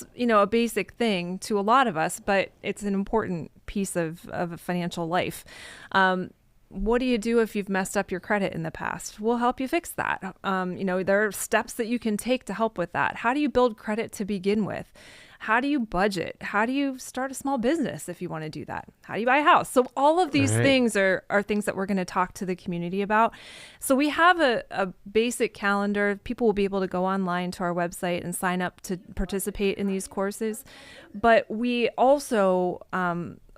that's, a basic thing to a lot of us, but it's an important piece of a financial life. What do you do if you've messed up your credit in the past? We'll help you fix that. There are steps that you can take to help with that. How do you build credit to begin with? How do you budget? How do you start a small business if you want to do that? How do you buy a house? So all of these things are things that we're going to talk to the community about. So we have a basic calendar. People will be able to go online to our website and sign up to participate in these courses. But we also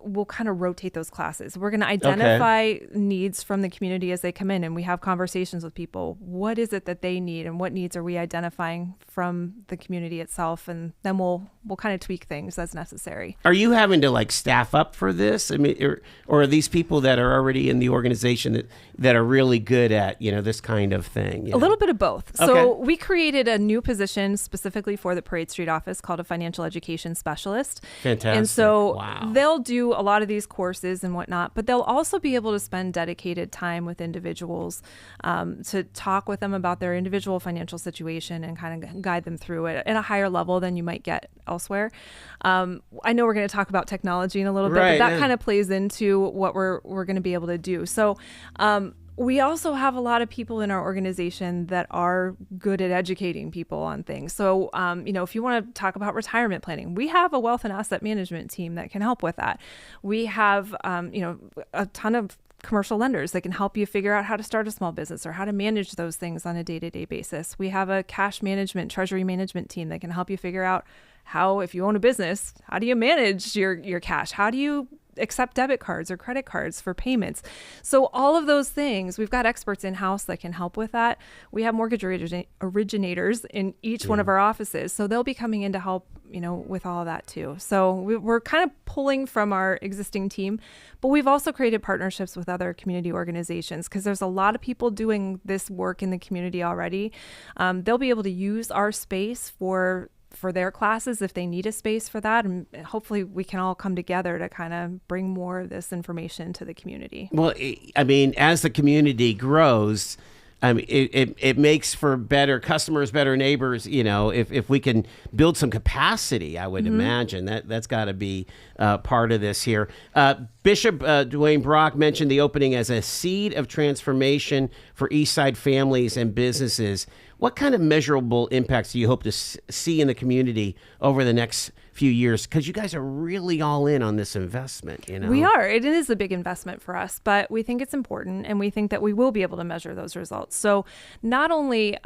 we'll kind of rotate those classes. We're going to identify needs from the community as they come in, and we have conversations with people. What is it that they need, and what needs are we identifying from the community itself? And then we'll kind of tweak things as necessary. Are you having to staff up for this? I mean, or are these people that are already in the organization that are really good at, this kind of thing? A little bit of both. So we created a new position specifically for the Parade Street office called a financial education specialist. Fantastic. And so they'll do a lot of these courses and whatnot, but they'll also be able to spend dedicated time with individuals to talk with them about their individual financial situation and kind of guide them through it at a higher level than you might get elsewhere. I know we're going to talk about technology in a little bit, but that kind of plays into what we're going to be able to do. So we also have a lot of people in our organization that are good at educating people on things. So, if you want to talk about retirement planning, we have a wealth and asset management team that can help with that. We have, a ton of commercial lenders that can help you figure out how to start a small business or how to manage those things on a day-to-day basis. We have a cash management, treasury management team that can help you figure out how, if you own a business, how do you manage your cash? How do you accept debit cards or credit cards for payments? So all of those things, we've got experts in-house that can help with that. We have mortgage originators in each one of our offices. So they'll be coming in to help, with all of that too. So we're kind of pulling from our existing team, but we've also created partnerships with other community organizations because there's a lot of people doing this work in the community already. They'll be able to use our space for their classes if they need a space for that. And hopefully we can all come together to kind of bring more of this information to the community. Well, I mean, as the community grows, it makes for better customers, better neighbors. If we can build some capacity, I would imagine that's got to be part of this here. Bishop Dwayne Brock mentioned the opening as a seed of transformation for Eastside families and businesses. What kind of measurable impacts do you hope to see in the community over the next few years? Because you guys are really all in on this investment, We are. It is a big investment for us, but we think it's important, and we think that we will be able to measure those results. So not only,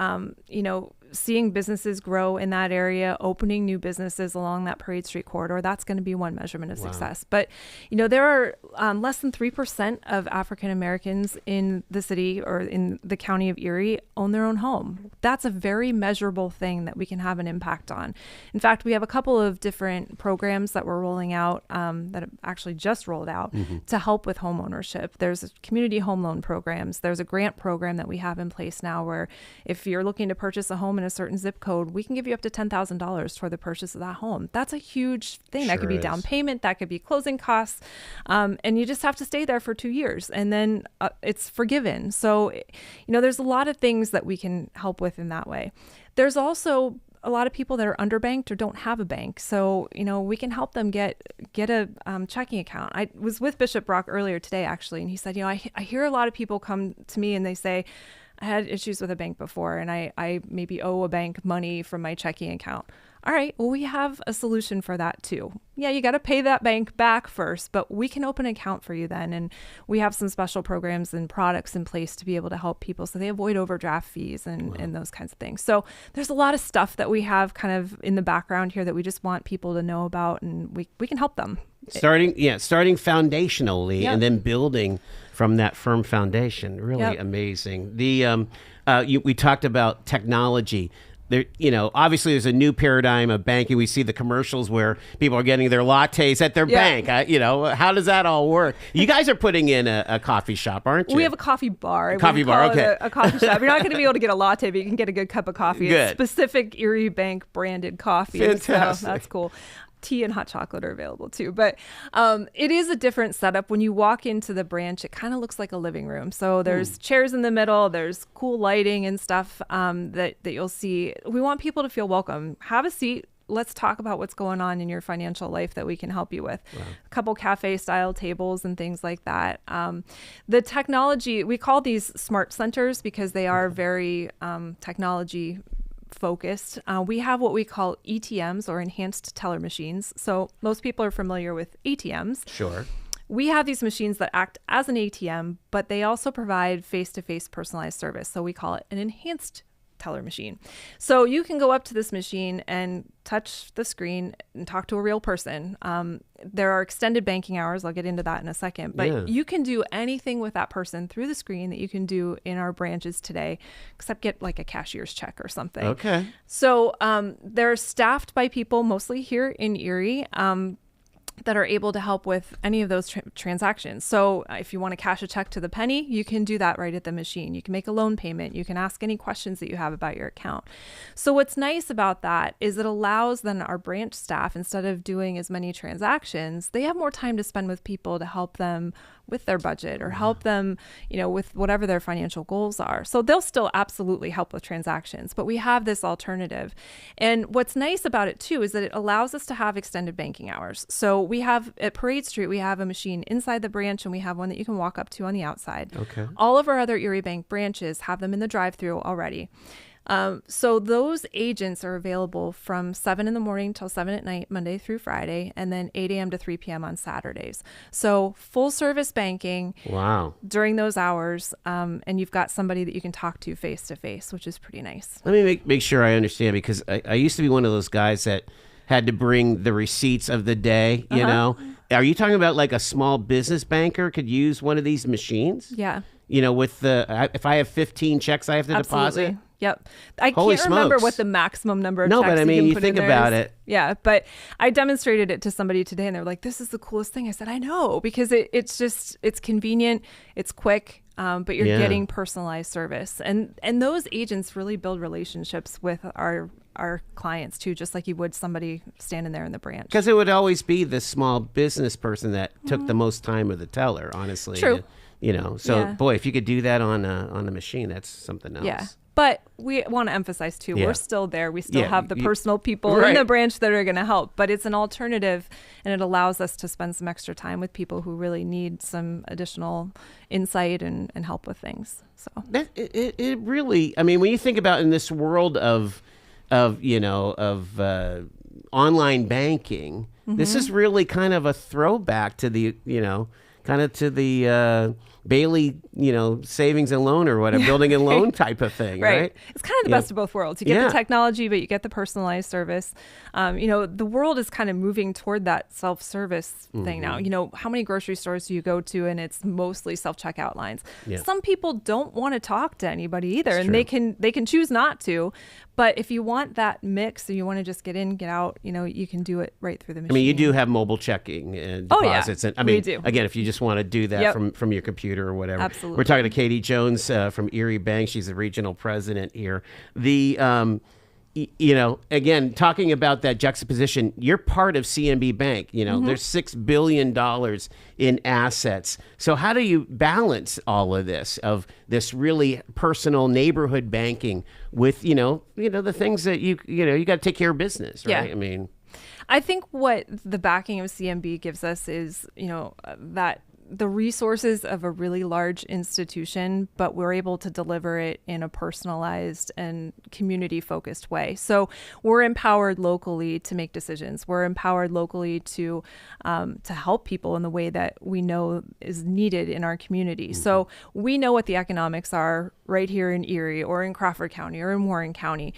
seeing businesses grow in that area, opening new businesses along that Parade Street corridor, that's going to be one measurement of success. But, there are less than 3% of African Americans in the city or in the county of Erie own their own home. That's a very measurable thing that we can have an impact on. In fact, we have a couple of different programs that we're rolling out that have actually just rolled out to help with home ownership. There's community home loan programs. There's a grant program that we have in place now where if you're looking to purchase a home in a certain zip code, we can give you up to $10,000 for the purchase of that home. That's a huge thing. Sure, that could be down payment, that could be closing costs, and you just have to stay there for 2 years, and then it's forgiven. So, there's a lot of things that we can help with in that way. There's also a lot of people that are underbanked or don't have a bank. So, we can help them get a checking account. I was with Bishop Brock earlier today, actually, and he said, I hear a lot of people come to me and they say, I had issues with a bank before, and I maybe owe a bank money from my checking account. All right, well, we have a solution for that too. Yeah, you got to pay that bank back first, but we can open an account for you then. And we have some special programs and products in place to be able to help people so they avoid overdraft fees and those kinds of things. So there's a lot of stuff that we have kind of in the background here that we just want people to know about, and we can help them. Starting foundationally and then building from that firm foundation. Really amazing. We talked about technology. There, obviously there's a new paradigm of banking. We see the commercials where people are getting their lattes at their bank. How does that all work? You guys are putting in a coffee shop, aren't you? We have a coffee bar. A coffee bar, okay. A coffee shop. You're not going to be able to get a latte, but you can get a good cup of coffee. Good. It's specific ERIEBANK branded coffee. Fantastic. So that's cool. Tea and hot chocolate are available too. But it is a different setup. When you walk into the branch, it kind of looks like a living room. So there's chairs in the middle, there's cool lighting and stuff that you'll see. We want people to feel welcome. Have a seat, let's talk about what's going on in your financial life that we can help you with. Wow. A couple cafe style tables and things like that. The technology, we call these smart centers because they are very technology focused. We have what we call ETMs, or enhanced teller machines. So most people are familiar with ATMs. Sure. We have these machines that act as an ATM, but they also provide face-to-face personalized service. So we call it an enhanced teller machine. So you can go up to this machine and touch the screen and talk to a real person. There are extended banking hours. I'll get into that in a second. But you can do anything with that person through the screen that you can do in our branches today, except get like a cashier's check or something. Okay. So they're staffed by people mostly here in Erie. That are able to help with any of those transactions. So if you want to cash a check to the penny, you can do that right at the machine. You can make a loan payment. You can ask any questions that you have about your account. So what's nice about that is it allows then our branch staff, instead of doing as many transactions, they have more time to spend with people to help them with their budget or help them, with whatever their financial goals are. So they'll still absolutely help with transactions, but we have this alternative. And what's nice about it too is that it allows us to have extended banking hours. So we have at Parade Street, we have a machine inside the branch and we have one that you can walk up to on the outside. Okay. All of our other ERIEBANK branches have them in the drive-thru already. So those agents are available from 7 in the morning till 7 at night, Monday through Friday, and then 8 a.m. to 3 p.m. on Saturdays. So full service banking. Wow. During those hours, and you've got somebody that you can talk to face to face, which is pretty nice. Let me make sure I understand, because I used to be one of those guys that had to bring the receipts of the day, you know? Are you talking about like a small business banker could use one of these machines? Yeah. With if I have 15 checks I have to deposit? Yep. I Holy can't remember smokes. what the maximum number of No, checks but I mean, you you can put think in there about is. it. Yeah, but I demonstrated it to somebody today and they're like, this is the coolest thing. I said, I know, because it's convenient, it's quick, but you're getting personalized service. And those agents really build relationships with our clients too, just like you would somebody standing there in the branch. Because it would always be the small business person that took the most time with the teller, honestly. True. Boy, if you could do that on a machine, that's something else. Yeah. But we want to emphasize too, we're still there. We still have the personal people in the branch that are going to help, but it's an alternative and it allows us to spend some extra time with people who really need some additional insight and help with things. So it really, I mean, when you think about in this world of online banking, this is really kind of a throwback to the, Bailey, savings and loan or whatever, building and loan type of thing, right? It's kind of the best of both worlds. You get the technology, but you get the personalized service. The world is kind of moving toward that self-service thing now. How many grocery stores do you go to and it's mostly self-checkout lines? Yeah. Some people don't want to talk to anybody either, and they can choose not to. But if you want that mix and you want to just get in, get out, you can do it right through the machine. I mean, you do have mobile checking and deposits. Oh, yeah. And, I mean, we do. Again, if you just want to do that from your computer or whatever. Absolutely. We're talking to Katie Jones from ERIEBANK. She's the regional president here. Again, talking about that juxtaposition, you're part of CNB Bank. There's $6 billion in assets. So how do you balance all of this, of this really personal neighborhood banking with, the things that you got to take care of business, right? Yeah. I mean, I think what the backing of CNB gives us is, that the resources of a really large institution, but we're able to deliver it in a personalized and community-focused way. So we're empowered locally to make decisions. We're empowered locally to help people in the way that we know is needed in our community. So we know what the economics are right here in Erie or in Crawford County or in Warren County.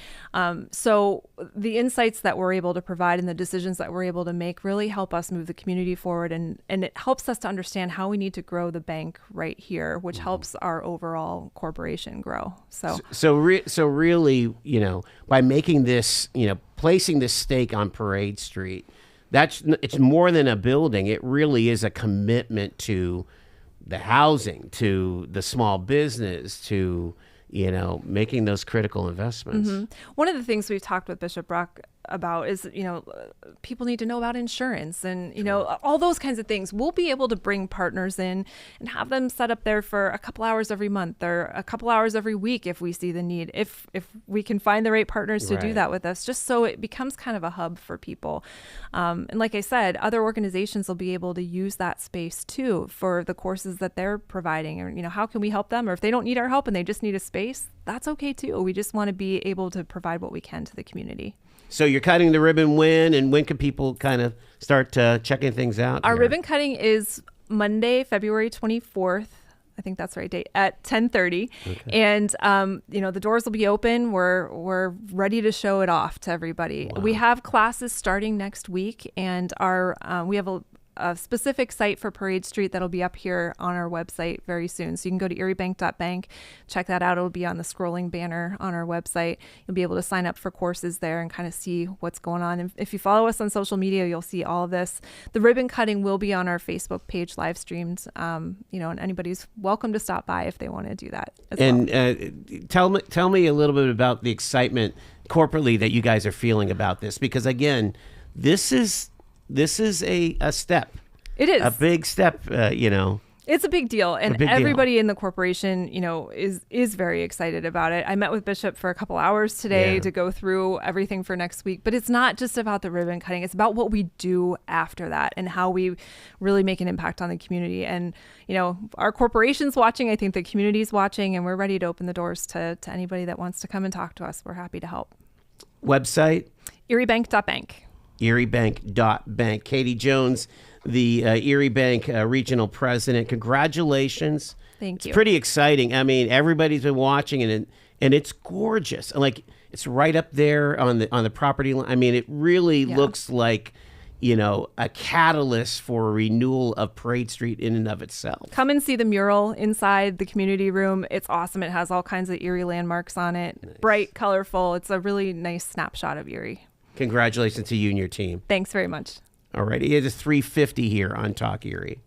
So the insights that we're able to provide and the decisions that we're able to make really help us move the community forward, and it helps us to understand how we need to grow the bank right here, which helps our overall corporation grow. So really, by making this, placing this stake on Parade Street, it's more than a building. It really is a commitment to the housing, to the small business, to making those critical investments. One of the things we've talked with Bishop Brock about is, people need to know about insurance and, all those kinds of things. We'll be able to bring partners in and have them set up there for a couple hours every month or a couple hours every week if we see the need, if we can find the right partners to do that with us, just so it becomes kind of a hub for people. And like I said, other organizations will be able to use that space too for the courses that they're providing, or, how can we help them? Or if they don't need our help and they just need a space, that's okay too. We just want to be able to provide what we can to the community. So you're cutting the ribbon when, and when can people kind of start checking things out? Our ribbon cutting is Monday, February 24th. I think that's the right date, at 10:30. Okay. And, the doors will be open. We're ready to show it off to everybody. Wow. We have classes starting next week, and we have a specific site for Parade Street that'll be up here on our website very soon. So you can go to eriebank.bank, check that out. It'll be on the scrolling banner on our website. You'll be able to sign up for courses there and kind of see what's going on. And if you follow us on social media, you'll see all of this. The ribbon cutting will be on our Facebook page live streamed, and anybody's welcome to stop by if they want to do that as well. Tell me a little bit about the excitement corporately that you guys are feeling about this, because again, this is a step. It is a big step. It's a big deal, and everybody in the corporation, is very excited about it. I met with Bishop for a couple hours today to go through everything for next week. But it's not just about the ribbon cutting; it's about what we do after that and how we really make an impact on the community. And our corporation's watching. I think the community's watching, and we're ready to open the doors to anybody that wants to come and talk to us. We're happy to help. Website: ERIEBANK.bank. ERIEBANK.bank. Katie Jones, the ERIEBANK regional president. Congratulations. Thank you. It's pretty exciting. I mean, everybody's been watching it, and it's gorgeous. Like, it's right up there on the property line. I mean, it really looks like, a catalyst for a renewal of Parade Street in and of itself. Come and see the mural inside the community room. It's awesome. It has all kinds of Erie landmarks on it. Nice. Bright, colorful. It's a really nice snapshot of Erie. Congratulations to you and your team. Thanks very much. All right. It is 3:50 here on Talk Erie.